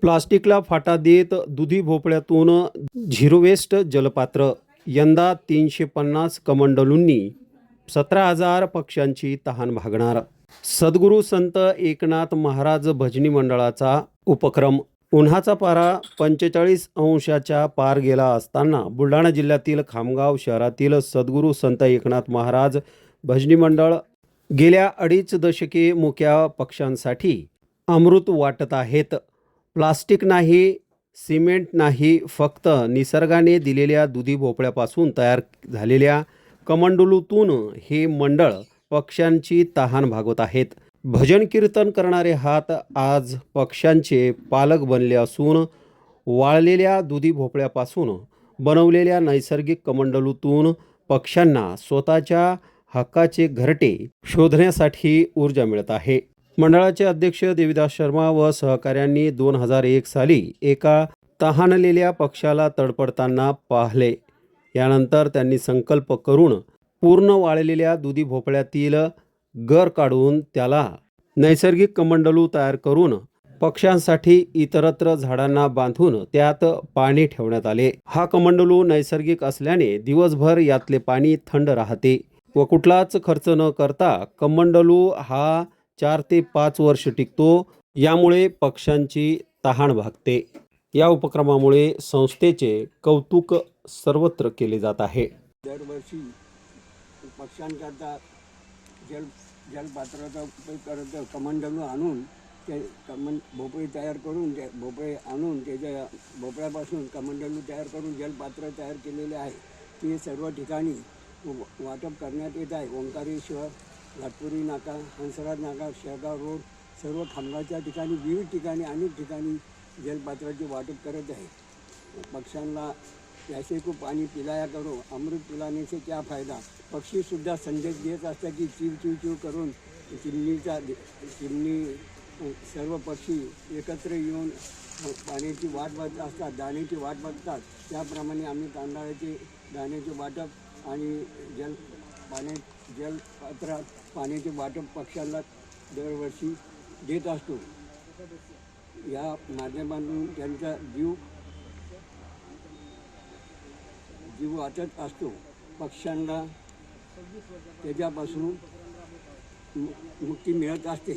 प्लास्टिकला फाटा देत दुधी भोपळ्यातून zero waste जलपात्र. यंदा 350 कमंडलूंनी 17,000 पक्ष्यांची तहान भागणार. सद्गुरू संत एकनाथ महाराज भजनी मंडळाचा उपक्रम. उन्हाचा पारा 45 अंशाच्या पार गेला असताना बुलढाणा जिल्ह्यातील खामगाव शहरातील सद्गुरू संत एकनाथ महाराज भजनी मंडळ गेल्या 2.5 दशके मुक्या पक्ष्यांसाठी अमृत वाटत आहेत. प्लास्टिक नाही, सिमेंट नाही, फक्त निसर्गाने दिलेल्या दुधी भोपळ्यापासून तयार झालेल्या कमंडलूतून हे मंडळ पक्ष्यांची तहान भागवत आहेत. भजन कीर्तन करणारे हात आज पक्ष्यांचे पालक बनले असून वाळलेल्या दुधी भोपळ्यापासून बनवलेल्या नैसर्गिक कमंडलूतून पक्ष्यांना स्वतःच्या हक्काचे घरटे शोधण्यासाठी ऊर्जा मिळत आहे. मंडळाचे अध्यक्ष देवीदास शर्मा व सहकाऱ्यांनी 2001 साली एका तहानलेल्या पक्षाला तडपडताना पाहिले. यानंतर त्यांनी संकल्प करून पूर्ण वाळलेल्या दुधी भोपळ्यातील गर काढून त्याला नैसर्गिक कमंडलू तयार करून पक्ष्यांसाठी इतरत्र झाडांना बांधून त्यात पाणी ठेवण्यात आले. हा कमंडलू नैसर्गिक असल्याने दिवसभर यातले पाणी थंड राहते व कुठलाच खर्च न करता कमंडलू हा 4 ते 5 वर्ष टिकतो. यामुळे पक्ष्यांची तहान भागते. या उपक्रमामुळे संस्थेचे कौतुक सर्वत्र केले जात आहे. दरवर्षी पक्ष्यांकरता जलपात्राचा उपयोग करत कमंडलू आणून ते भोपळे तयार करून ते भोपळे आणून त्याच्या भोपळ्यापासून कमंडलू तयार करून जलपात्र तयार केलेले आहे. ते सर्व ठिकाणी वाटप करण्यात येत आहे. ओंकारेश्वर, घाटपुरी नाका, हंसराज नाका, शेगाव रोड, सर्व खामगावच्या ठिकाणी विविध ठिकाणी अनेक ठिकाणी जलपात्राचे वाटप करत आहे. पक्ष्यांना प्यासे को पाणी पिलाया करो, अमृत पिलाने से क्या फायदा. पक्षीसुद्धा संदेश देत असतात की चिव चिव चिव करून चिमणी सर्व पक्षी एकत्र येऊन पाण्याची वाट बघत असतात, दाण्याची वाट बघतात. त्याप्रमाणे आम्ही तांदळाचे दाण्याचे वाटप आणि जलपात्रात पाण्याचे वाटप पक्ष्यांना दरवर्षी देत असतो. या माध्यमातून त्यांचा जीव वाचत असतो. पक्ष्यांना त्याच्यापासून मुक्ती मिळत असते.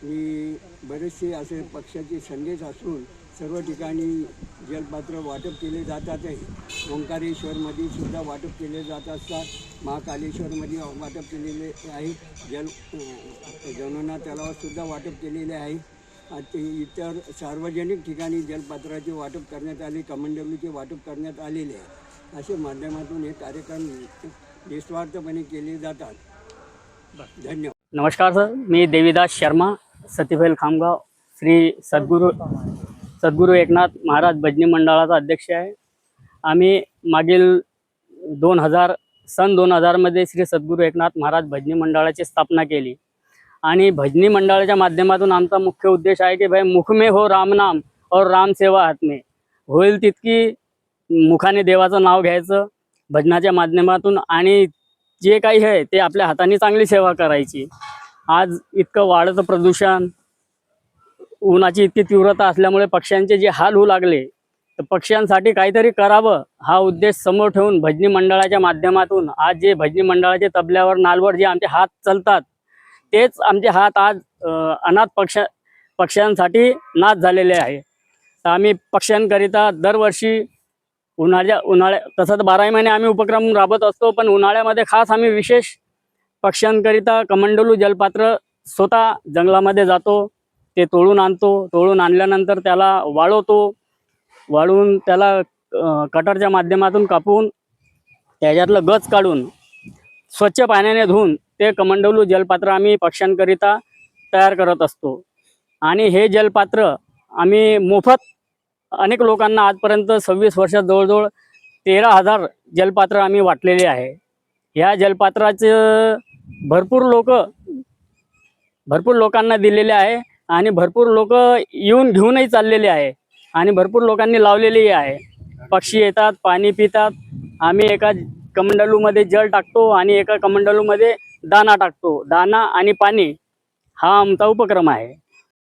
आणि बरेचसे असे पक्ष्याचे संदेश असून सर्व ठिकाणी जलपात्र वाटप केले जातात आहे. ओंकारेश्वरमध्ये सुद्धा वाटप केले जात असतात. महाकालेश्वरमध्ये वाटप केलेले आहे. जमुना तलावातसुद्धा वाटप केलेले आहे. इतर सार्वजनिक ठिकाणी जलपात्राचे वाटप करण्यात आले, कमंडलूचे वाटप करण्यात आलेले आहे. अशा माध्यमातून हे कार्यक्रम निस्वार्थपणे केले जातात. धन्यवाद. नमस्कार सर, मी देवीदास शर्मा, सतीफैल खामगाव, श्री सद्गुरू एकनाथ महाराज भजनी मंडळाचा अध्यक्ष आहे. आम्ही मागील 2000 मध्ये श्री सद्गुरू एकनाथ महाराज भजनी मंडळाची स्थापना केली. आणि भजनी मंडळाच्या माध्यमातून आमचा मुख्य उद्देश आहे की भाई मुख में हो राम नाम और राम सेवा हात में. होईल तितकी मुखाने देवाचं नाव घ्यायचं भजनाच्या माध्यमातून आणि जे काही आहे ते आपल्या हाताने चांगली सेवा करायची. आज इतकं वाढतं प्रदूषण, उन्हाची इतकी तीव्रता असल्यामुळे पक्ष्यांचे जे हाल होऊ लागले, तर पक्ष्यांसाठी काहीतरी करावं हा उद्देश समोर ठेवून भजनी मंडळाच्या माध्यमातून आज जे भजनी मंडळाचे तबल्यावर नालवर जे आमचे हात चालतात तेच आमचे हात आज अनाथ पक्ष्यांसाठी नाथ झालेले आहे. तर आम्ही पक्ष्यांकरिता दरवर्षी उन्हाळ्या तसं तर 12 महिने आम्ही उपक्रम राबवत असतो, पण उन्हाळ्यामध्ये खास आम्ही विशेष पक्ष्यांकरिता कमंडलू जलपात्र स्वतः जंगलामध्ये जातो, ते तोडून आणतो. तोडून आणल्यानंतर त्याला वाळवून त्याला कटरच्या माध्यमातून कापून त्याच्यातलं गच काढून स्वच्छ पाण्याने धुवून ते कमंडलू जलपात्र आम्ही पक्ष्यांकरिता तयार करत असतो. आणि हे जलपात्र आम्ही मोफत अनेक लोकांना आजपर्यंत 26 वर्षात जवळजवळ 13,000 जलपात्र आम्ही वाटलेले आहे. ह्या जलपात्राचे भरपूर लोकांना दिलेले आहे आणि भरपूर लोक येऊन घेऊनही चाललेले आहे आणि भरपूर लोकांनी लावलेलेही आहे. पक्षी येतात, पाणी पितात. आम्ही एका कमंडलूमध्ये जल टाकतो आणि एका कमंडलूमध्ये दाना टाकतो. दाना आणि पाणी हा आमचा उपक्रम आहे.